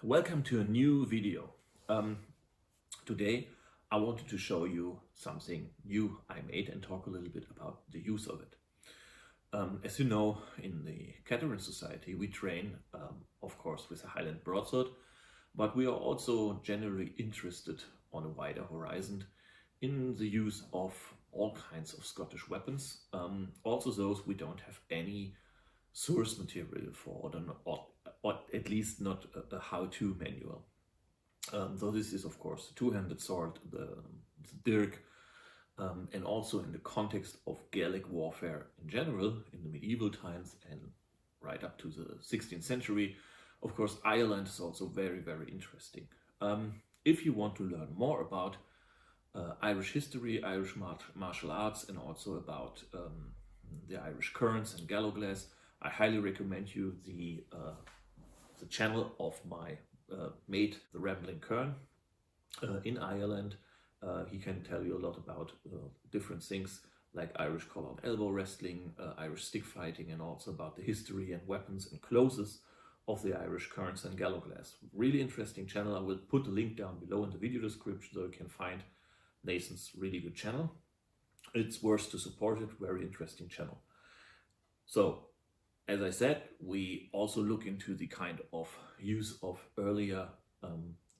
Welcome to a new video. Today I wanted to show you something new I made and talk a little bit about the use of it. As you know, in the Cateran Society we train, of course, with a Highland broadsword, but we are also generally interested on a wider horizon in the use of all kinds of Scottish weapons, also those we don't have any source material for, or at least not a how-to manual. So this is, of course, the two-handed sword, the dirk, and also in the context of Gaelic warfare in general, in the medieval times and right up to the 16th century. Of course, Ireland is also very, very interesting. If you want to learn more about Irish history, Irish martial arts, and also about the Irish Kerns and Galloglass, I highly recommend you the channel of my mate, the Rambling Kern, in Ireland. He can tell you a lot about different things like Irish collar and elbow wrestling, Irish stick fighting, and also about the history and weapons and clothes of the Irish Kerns and Galloglass. Really interesting channel. I will put the link down below in the video description so you can find Nathan's really good channel. It's worth to support it. Very interesting channel. So, as I said, we also look into the kind of use of earlier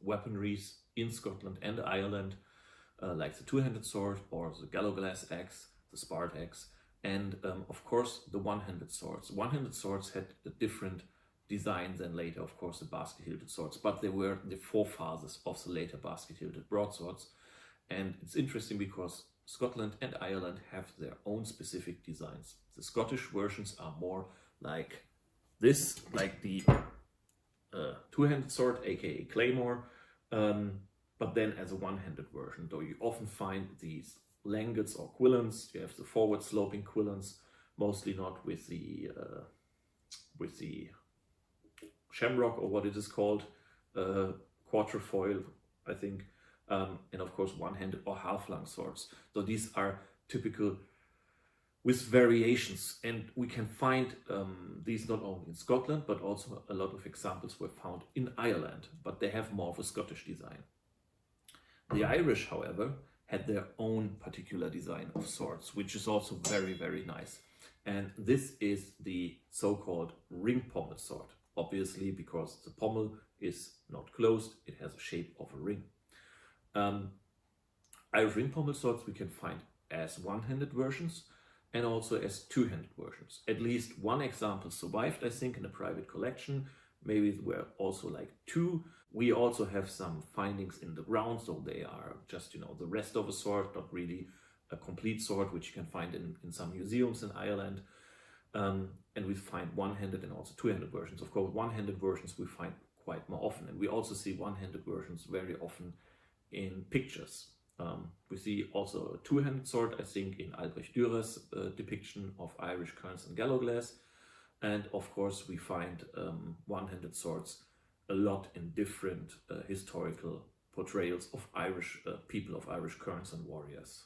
weaponries in Scotland and Ireland, like the two-handed sword or the Galloglass axe, the Sparth-Axe, and of course the one-handed swords. One-handed swords had a different design than later, of course, the basket-hilted swords, but they were the forefathers of the later basket-hilted broadswords. And it's interesting because Scotland and Ireland have their own specific designs. The Scottish versions are more like this, like the two-handed sword, aka Claymore, but then as a one-handed version, though you often find these langets or quillons. You have the forward-sloping quillons, mostly not with the shamrock, or what it is called, quatrefoil, I think, and of course one-handed or half-lung swords. So these are typical with variations, and we can find these not only in Scotland, but also a lot of examples were found in Ireland, but they have more of a Scottish design. The Irish, however, had their own particular design of swords, which is also very, very nice. And this is the so-called Ring-Pommel Sword, obviously because the pommel is not closed, it has a shape of a ring. Irish Ring-Pommel Swords we can find as one-handed versions, and also as two-handed versions. At least one example survived, I think, in a private collection. Maybe there were also like two. We also have some findings in the ground, so they are just, the rest of a sword, not really a complete sword, which you can find in some museums in Ireland. And we find one-handed and also two-handed versions. Of course, one-handed versions we find quite more often, and we also see one-handed versions very often in pictures. We see also a two-handed sword, I think, in Albrecht Dürer's depiction of Irish Kerns and Galloglass. And of course, we find one-handed swords a lot in different historical portrayals of Irish people, of Irish Kerns and warriors.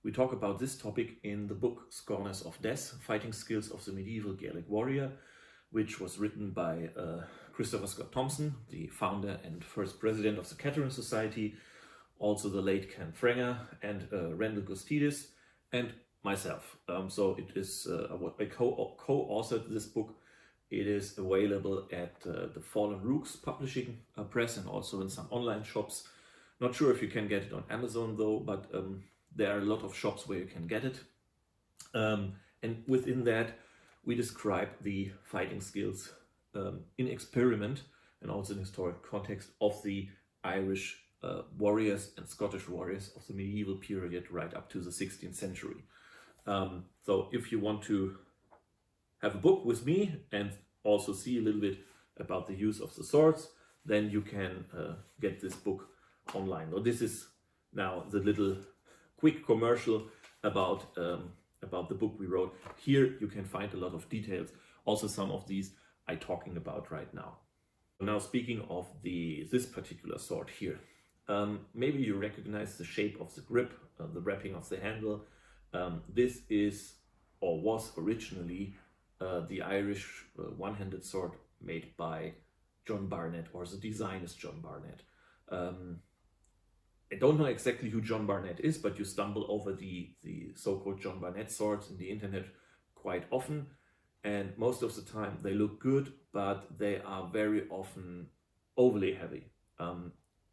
We talk about this topic in the book Scorners of Death, Fighting Skills of the Medieval Gaelic Warrior, which was written by Christopher Scott Thompson, the founder and first president of the Cateran Society, also the late Ken Frenger and Randall Gustidis, and myself. So it is what I co-authored this book. It is available at the Fallenrook's Publishin press and also in some online shops. Not sure if you can get it on Amazon though, but there are a lot of shops where you can get it. And within that, we describe the fighting skills in experiment and also in historic context of the Irish warriors and Scottish warriors of the medieval period right up to the 16th century. So if you want to have a book with me and also see a little bit about the use of the swords, then you can get this book online. So this is now the little quick commercial about the book we wrote. Here you can find a lot of details. Also some of these I'm talking about right now. Now speaking of this particular sword here, maybe you recognize the shape of the grip, the wrapping of the handle. This is or was originally the Irish one-handed sword made by John Barnett, or the design is John Barnett. I don't know exactly who John Barnett is, but you stumble over the so-called John Barnett swords in the internet quite often, and most of the time they look good, but they are very often overly heavy.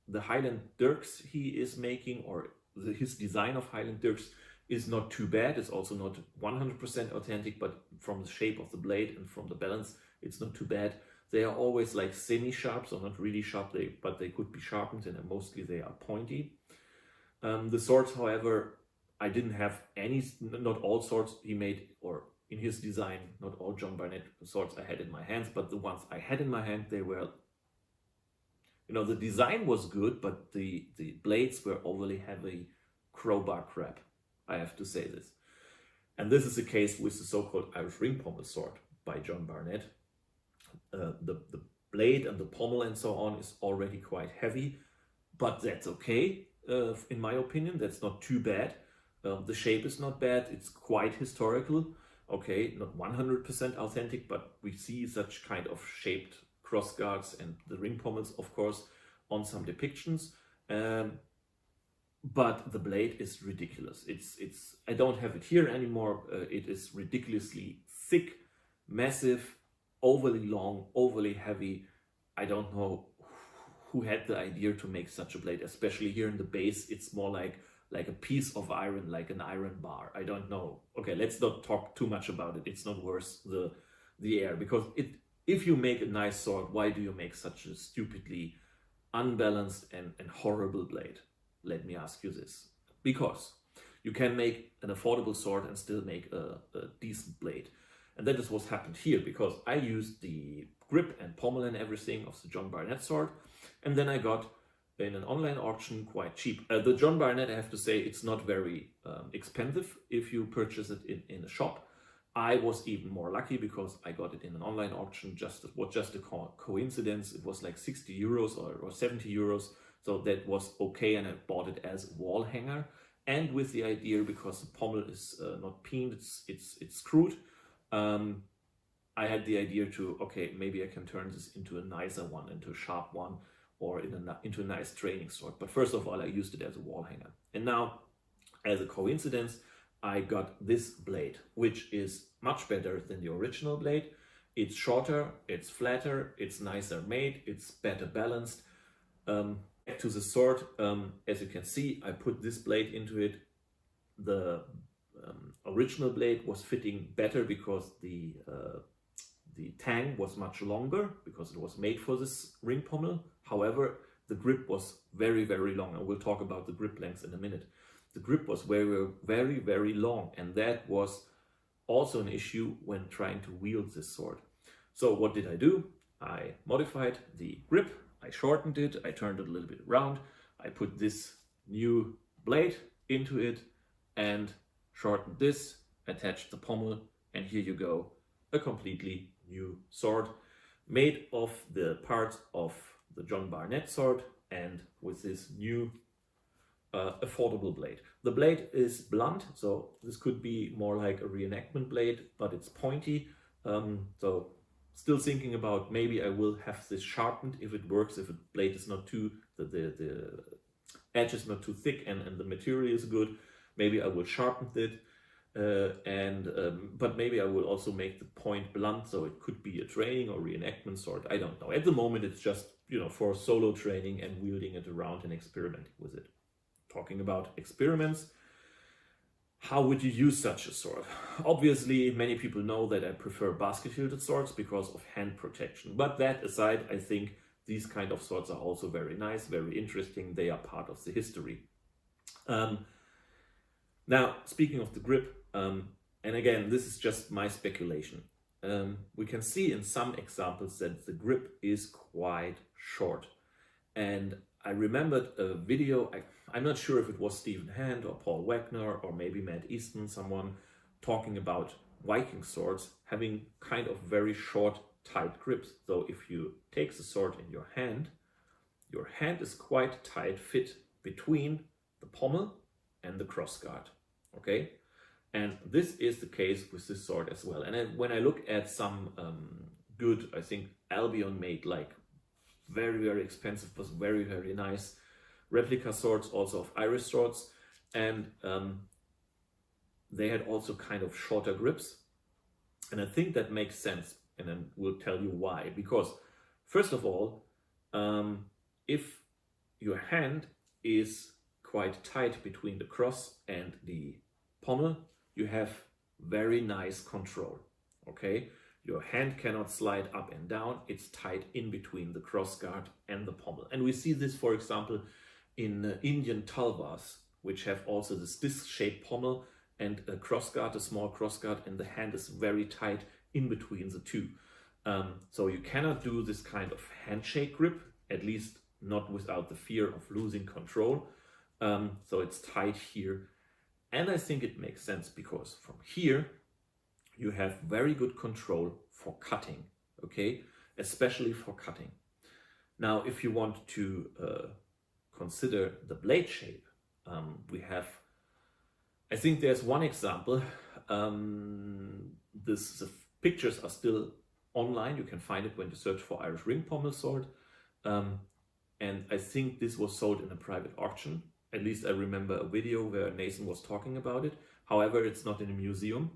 The Highland dirks he is making, or his design of Highland dirks, is not too bad. It's also not 100% authentic, but from the shape of the blade and from the balance, it's not too bad. They are always like semi-sharp, so not really sharp, but they could be sharpened, and mostly they are pointy. The swords, however, I didn't have any, not all swords he made, or in his design, not all John Barnett swords I had in my hands, but the ones I had in my hand, they were, you know, the design was good, but the blades were overly heavy, crowbar crap. I have to say this. And this is the case with the so-called Irish Ring-Pommel Sword by John Barnett. The blade and the pommel and so on is already quite heavy, but that's okay, in my opinion. That's not too bad. The shape is not bad. It's quite historical. Okay, not 100% authentic, but we see such kind of shaped crossguards and the ring pommels, of course, on some depictions. But the blade is ridiculous. It's I don't have it here anymore. It is ridiculously thick, massive, overly long, overly heavy. I don't know who had the idea to make such a blade, especially here in the base. It's more like a piece of iron, like an iron bar. I don't know. Okay, let's not talk too much about it. It's not worth the air, because if you make a nice sword, why do you make such a stupidly unbalanced and horrible blade? Let me ask you this. Because you can make an affordable sword and still make a decent blade. And that is what's happened here, because I used the grip and pommel and everything of the John Barnett sword, and then I got in an online auction quite cheap. The John Barnett, I have to say, it's not very expensive if you purchase it in a shop. I was even more lucky because I got it in an online auction. Just a coincidence. It was like 60 euros or 70 euros. So that was okay, and I bought it as a wall hanger. And with the idea, because the pommel is not peened, it's screwed, I had the idea to, okay, maybe I can turn this into a nicer one, into a sharp one, or into a nice training sword. But first of all, I used it as a wall hanger. And now, as a coincidence, I got this blade, which is much better than the original blade. It's shorter, it's flatter, it's nicer made, it's better balanced. Back to the sword, as you can see, I put this blade into it. The original blade was fitting better because the tang was much longer, because it was made for this ring pommel. However, the grip was very, very long, and we'll talk about the grip length in a minute. The grip was very, very, very long, and that was also an issue when trying to wield this sword. So what did I do? I modified the grip. I shortened it, I turned it a little bit around, I put this new blade into it and shortened this, attached the pommel, and here you go, a completely new sword made of the parts of the John Barnett sword and with this new affordable blade. The blade is blunt, so this could be more like a reenactment blade, but it's pointy, so still thinking about maybe I will have this sharpened if it works, if the blade is not too, the edge is not too thick and the material is good. Maybe I will sharpen it, but maybe I will also make the point blunt, so it could be a training or reenactment sword. I don't know. At the moment, it's just, you know, for solo training and wielding it around and experimenting with it. Talking about experiments, how would you use such a sword? Obviously, many people know that I prefer basket-hilted swords because of hand protection. But that aside, I think these kind of swords are also very nice, very interesting. They are part of the history. Now, speaking of the grip, and again, this is just my speculation. We can see in some examples that the grip is quite short. And I remembered a video, I'm not sure if it was Stephen Hand or Paul Wagner or maybe Matt Easton, someone talking about Viking swords having kind of very short, tight grips. So if you take the sword in your hand is quite tight fit between the pommel and the crossguard, okay? And this is the case with this sword as well. And then when I look at some good, I think Albion made like very, very expensive, but very, very nice replica swords, also of Irish swords. And they had also kind of shorter grips. And I think that makes sense. And then we'll tell you why. Because first of all, if your hand is quite tight between the cross and the pommel, you have very nice control, okay? Your hand cannot slide up and down. It's tight in between the crossguard and the pommel. And we see this, for example, in Indian talwars, which have also this disc-shaped pommel and a crossguard, a small crossguard, and the hand is very tight in between the two. So you cannot do this kind of handshake grip, at least not without the fear of losing control. So it's tight here. And I think it makes sense because from here, you have very good control for cutting, okay? Especially for cutting. Now, if you want to consider the blade shape, we have, I think there's one example. The pictures are still online. You can find it when you search for Irish Ring-Pommel Sword. And I think this was sold in a private auction. At least I remember a video where Nathan was talking about it. However, it's not in a museum.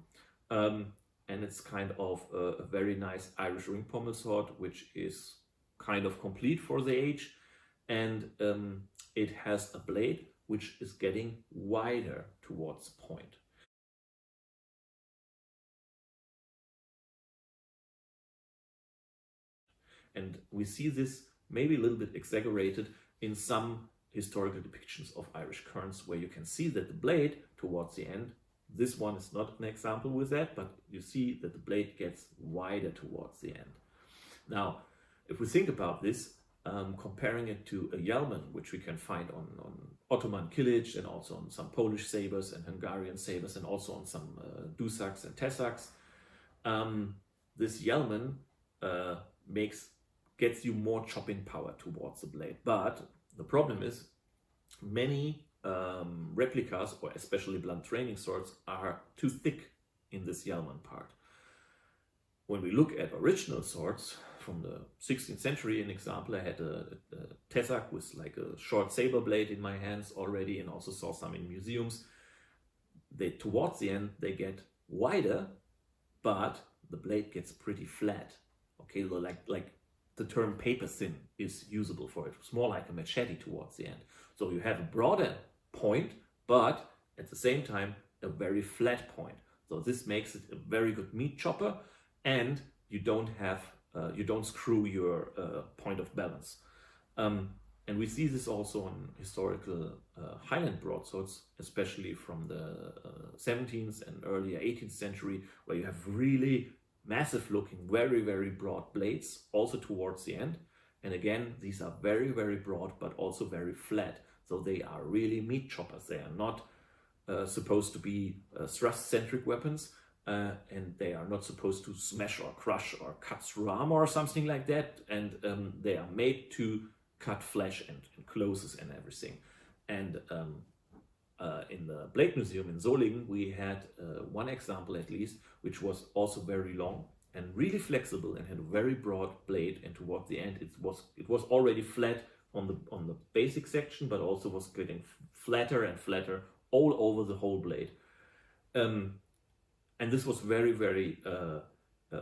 And it's kind of a very nice Irish Ring-Pommel Sword, which is kind of complete for the age. And it has a blade which is getting wider towards the point. And we see this maybe a little bit exaggerated in some historical depictions of Irish kerns, where you can see that the blade towards the end, this one is not an example with that, but you see that the blade gets wider towards the end. Now, if we think about this, comparing it to a Yelman, which we can find on Ottoman Kilic and also on some Polish sabers and Hungarian sabers and also on some Dusaks and Tessaks, this Yelman gets you more chopping power towards the blade. But the problem is many replicas, or especially blunt training swords, are too thick in this Yelman part. When we look at original swords from the 16th century, an example, I had a Tessak with like a short saber blade in my hands already, and also saw some in museums. Towards the end, they get wider, but the blade gets pretty flat. Okay, like the term paper thin is usable for it. It's more like a machete towards the end. So you have a broader point, but at the same time, a very flat point. So this makes it a very good meat chopper, and you don't screw your point of balance. And we see this also on historical Highland broadswords, especially from the 17th and earlier 18th century, where you have really massive looking, very, very broad blades, also towards the end. And again, these are very, very broad, but also very flat. So they are really meat choppers. They are not supposed to be thrust-centric weapons, and they are not supposed to smash or crush or cut through armor or something like that. And they are made to cut flesh and clothes and everything. And in the Blade Museum in Solingen, we had one example at least, which was also very long and really flexible and had a very broad blade. And toward the end, it was already flat on the basic section, but also was getting flatter and flatter all over the whole blade. And this was very, very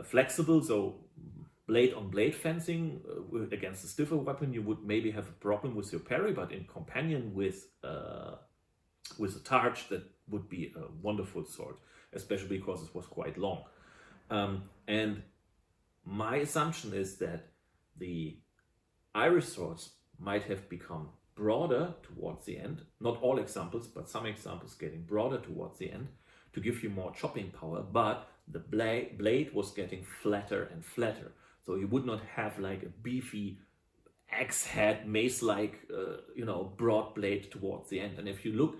flexible. So blade on blade fencing against a stiffer weapon, you would maybe have a problem with your parry, but in companion with a targe, that would be a wonderful sword, especially because it was quite long. And my assumption is that the Irish swords might have become broader towards the end. Not all examples, but some examples getting broader towards the end to give you more chopping power, but the blade was getting flatter and flatter. So you would not have like a beefy axe head, mace-like, broad blade towards the end. And if you look,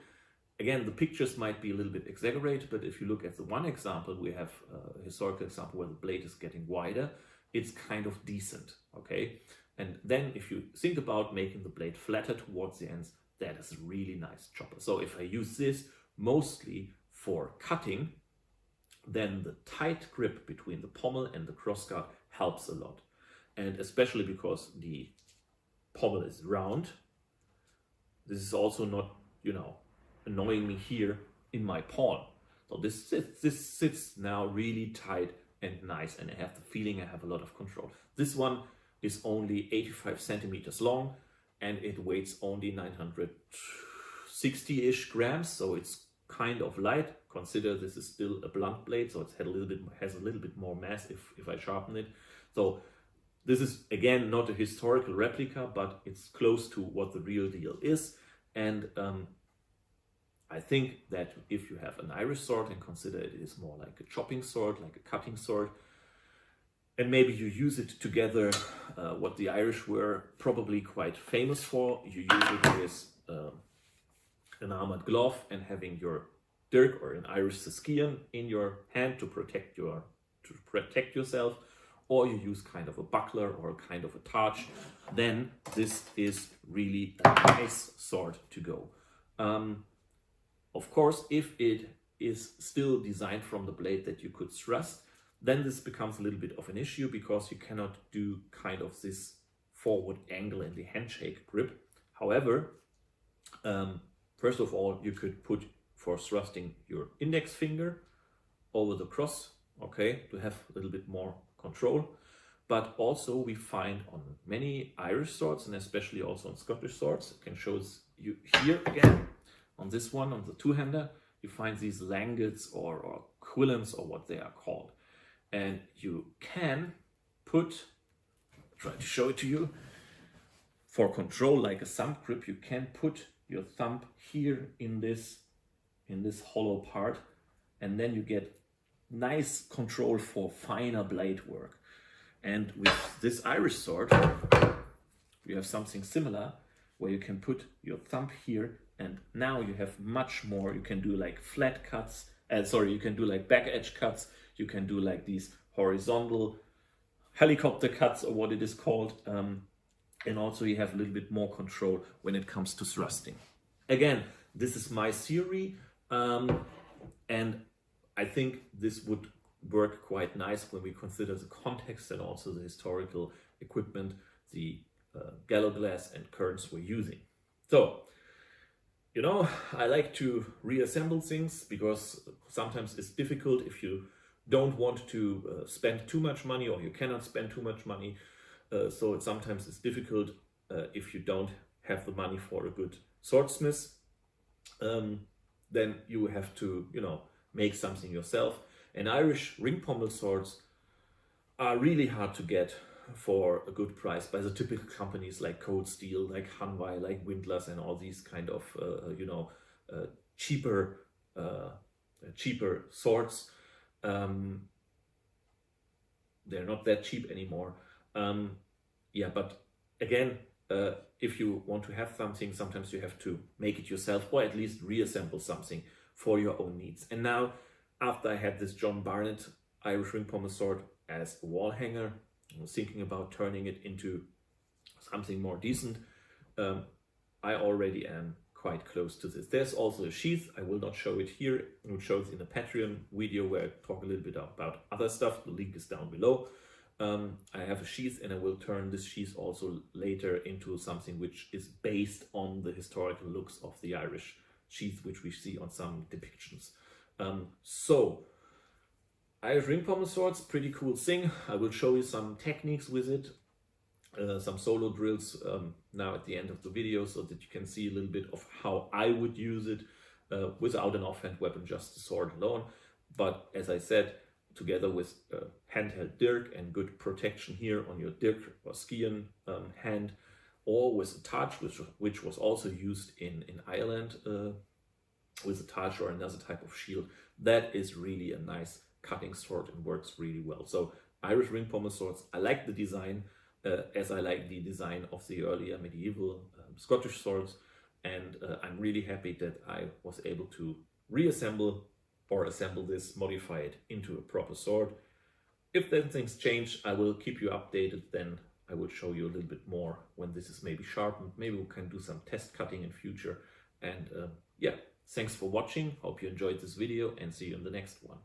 again, the pictures might be a little bit exaggerated, but if you look at the one example, we have a historical example where the blade is getting wider, it's kind of decent, okay? And then if you think about making the blade flatter towards the ends, that is a really nice chopper. So if I use this mostly for cutting, then the tight grip between the pommel and the crossguard helps a lot. And especially because the pommel is round, this is also not, annoying me here in my pawn. So this sits now really tight and nice, and I have the feeling I have a lot of control. This one is only 85 centimeters long, and it weighs only 960-ish grams, so it's kind of light. Consider this is still a blunt blade, so it has a little bit more mass if I sharpen it. So this is, again, not a historical replica, but it's close to what the real deal is. And I think that if you have an Irish sword and consider it is more like a chopping sword, like a cutting sword, and maybe you use it together, what the Irish were probably quite famous for, you use it with an armored glove and having your dirk or an Irish saskean in your hand to protect yourself, or you use kind of a buckler or kind of a targe, then this is really a nice sword to go. Of course, if it is still designed from the blade that you could thrust, then this becomes a little bit of an issue because you cannot do kind of this forward angle in the handshake grip. However, first of all, you could put for thrusting your index finger over the cross, okay, to have a little bit more control. But also we find on many Irish swords, and especially also on Scottish swords, I can show you here again, on this one, on the two-hander, you find these langets or quillons or what they are called. And you can put, try to show it to you, for control like a thumb grip, you can put your thumb here in this hollow part, and then you get nice control for finer blade work. And with this Irish sword, you have something similar where you can put your thumb here, and now you have much more. You can do like flat cuts, you can do like back edge cuts, you can do like these horizontal helicopter cuts or what it is called. And also you have a little bit more control when it comes to thrusting. Again, this is my theory, and I think this would work quite nice when we consider the context and also the historical equipment the Galloglass and Kerns were using. So, I like to reassemble things because sometimes it's difficult if you don't want to spend too much money, or you cannot spend too much money. So sometimes it's difficult if you don't have the money for a good swordsmith. Then you have to, make something yourself. And Irish ring-pommel swords are really hard to get for a good price by the typical companies like Cold Steel, like Hanwei, like Windlers, and all these kind of cheaper swords. They're not that cheap anymore. But again, if you want to have something, sometimes you have to make it yourself, or at least reassemble something for your own needs. And now, after I had this John Barnett Irish ring-pommel sword as a wall hanger, I was thinking about turning it into something more decent. I already am quite close to this. There's also a sheath. I will not show it here. I will show it in a Patreon video where I talk a little bit about other stuff. The link is down below. I have a sheath, and I will turn this sheath also later into something which is based on the historical looks of the Irish sheath, which we see on some depictions. So, Irish ring-pommel swords, pretty cool thing. I will show you some techniques with it, some solo drills now at the end of the video, so that you can see a little bit of how I would use it without an offhand weapon, just the sword alone. But as I said, together with handheld dirk and good protection here on your dirk or skean hand, or with a targe, which was also used in Ireland with a targe or another type of shield, that is really a nice cutting sword and works really well. So Irish ring-pommel swords, I like the design. as I like the design of the earlier medieval Scottish swords, and I'm really happy that I was able to reassemble or assemble this, modify it into a proper sword. If then things change, I will keep you updated. Then I will show you a little bit more when this is maybe sharpened. Maybe we can do some test cutting in future. And yeah, thanks for watching. Hope you enjoyed this video and see you in the next one.